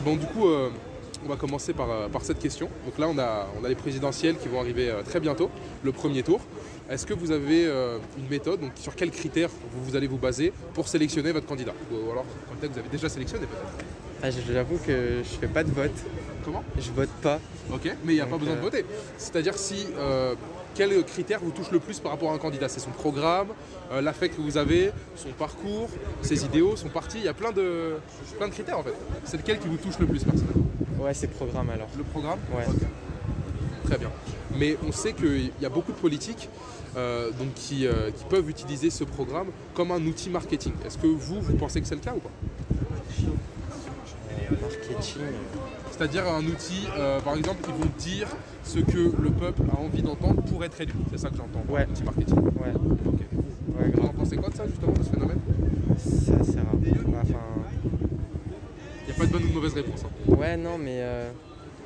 Bon, du coup, on va commencer par cette question. Donc là, on a les présidentielles qui vont arriver très bientôt, le premier tour. Est-ce que vous avez une méthode, donc sur quels critères vous allez vous baser pour sélectionner votre candidat? Ou alors, peut-être vous avez déjà sélectionné peut-être? Ah, j'avoue que je fais pas de vote. Comment? Je vote pas. Ok, mais il n'y a pas besoin de voter. C'est-à-dire si quel critère vous touche le plus par rapport à un candidat? C'est son programme, l'affect que vous avez, son parcours, ses idéaux, son parti. Il y a plein de critères en fait. C'est lequel qui vous touche le plus personnellement? Ouais, c'est programme alors. Le programme? Ouais. Ok. Très bien. Mais on sait qu'il y a beaucoup de politiques qui peuvent utiliser ce programme comme un outil marketing. Est-ce que vous pensez que c'est le cas ou pas? Marketing. C'est-à-dire un outil, par exemple, qui vont dire ce que le peuple a envie d'entendre pour être élu. C'est ça que j'entends, Ouais. un outil marketing. Ouais. Ok. Ouais, Vous en grave. pensez quoi de ça, justement, de ce phénomène? Ça sert à... Enfin... Il n'y a pas de bonne ou de mauvaise réponse. Hein. Ouais, non, mais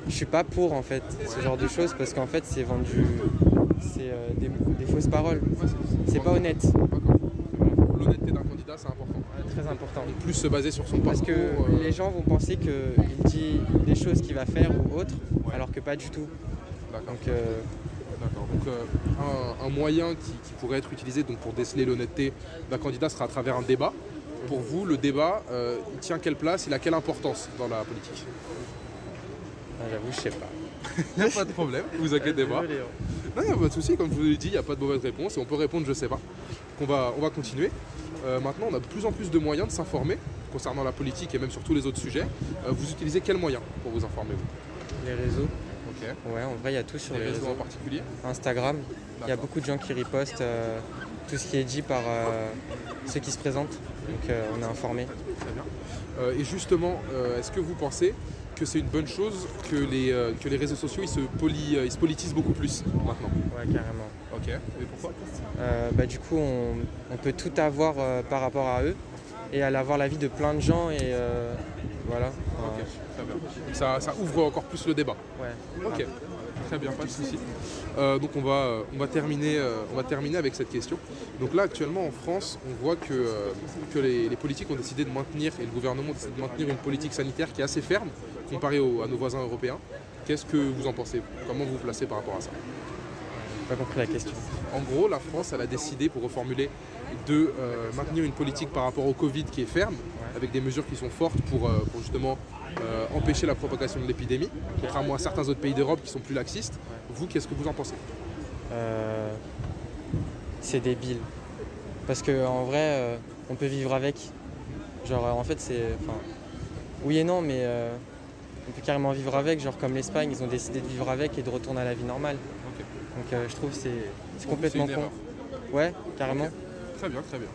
je suis pas pour en fait ce genre de choses parce qu'en fait c'est vendu, c'est des fausses paroles. Ouais, C'est pas honnête. D'accord. L'honnêteté d'un candidat, c'est important. Très important. Et plus se baser sur son Parce parcours. que les gens vont penser qu'il dit des choses qu'il va faire ou autre, Ouais. alors que pas du tout. D'accord. Donc D'accord. Donc un moyen qui pourrait être utilisé donc, pour déceler l'honnêteté d'un candidat sera à travers un débat. Pour vous, le débat, il tient quelle place, il a quelle importance dans la politique? j'avoue, je sais pas. Il n'y a pas de problème, vous inquiétez pas. Désolé, hein. Non, il n'y a pas de souci, comme je vous l'ai dit, il n'y a pas de mauvaise réponse et on peut répondre je sais pas. Donc on va continuer. Maintenant, on a de plus en plus de moyens de s'informer concernant la politique et même sur tous les autres sujets. Vous utilisez quels moyens pour vous informer vous? Les réseaux. Ok. Ouais, en vrai, il y a tout sur les réseaux. en particulier? Instagram, il y a D'accord. beaucoup de gens qui ripostent tout ce qui est dit par ceux qui se présentent. Donc on est informé. Très bien. Et justement, est-ce que vous pensez que c'est une bonne chose que les réseaux sociaux ils se politisent beaucoup plus maintenant? Ouais, carrément. Ok. Et pourquoi? Du coup, on peut tout avoir par rapport à eux et aller avoir l'avis de plein de gens et voilà. Ok, très bien. Donc ça ouvre encore plus le débat. Ouais. Ok, très bien, pas de souci. Donc on va terminer avec cette question. Donc là actuellement en France, on voit que les politiques ont décidé de maintenir, et le gouvernement a décidé de maintenir une politique sanitaire qui est assez ferme comparée à nos voisins européens. Qu'est-ce que vous en pensez? Comment vous vous placez par rapport à ça? J'ai pas compris la question. En gros, la France elle a décidé, pour reformuler, de maintenir une politique par rapport au Covid qui est ferme, avec des mesures qui sont fortes pour justement empêcher la propagation de l'épidémie, contrairement à certains autres pays d'Europe qui sont plus laxistes. Vous, qu'est-ce que vous en pensez? C'est débile. Parce qu'en vrai, on peut vivre avec. Genre, en fait, c'est... Enfin, oui et non, mais on peut carrément vivre avec. Genre, comme l'Espagne, ils ont décidé de vivre avec et de retourner à la vie normale. Ok. Donc, je trouve que c'est complètement C'est une con. erreur. Ouais, carrément. Ok. Très bien, très bien.